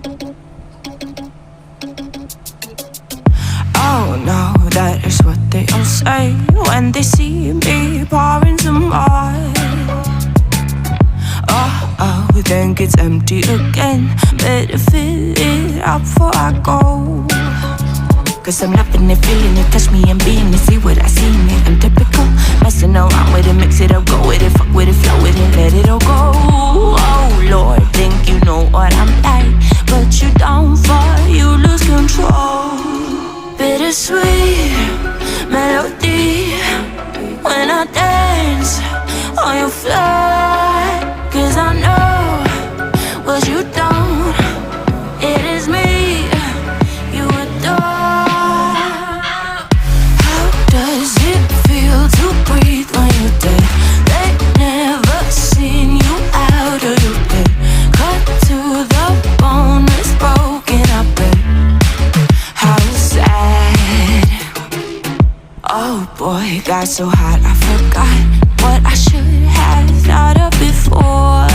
Oh no, that is what they all say when they see me pouring some more. Oh, think it's empty again. Better fill it up before I go. Cause I'm loving it, feeling it, touch me and being it. See what I see in it, I'm typical. Messing around with it, mix it up, go with it. Fuck with it, flow with it, let it all go. Oh Lord, think you know what I'm like, but you don't fall, you lose control. Bittersweet melody when I dance on your fly. Cause I know what you don't, it is me you adore. How does it feel to breathe when you're dead? They never seen you out of your bed. Cut to the bone, it's broken, I bet. How sad. Oh boy, got so hot I forgot what I should have thought of before.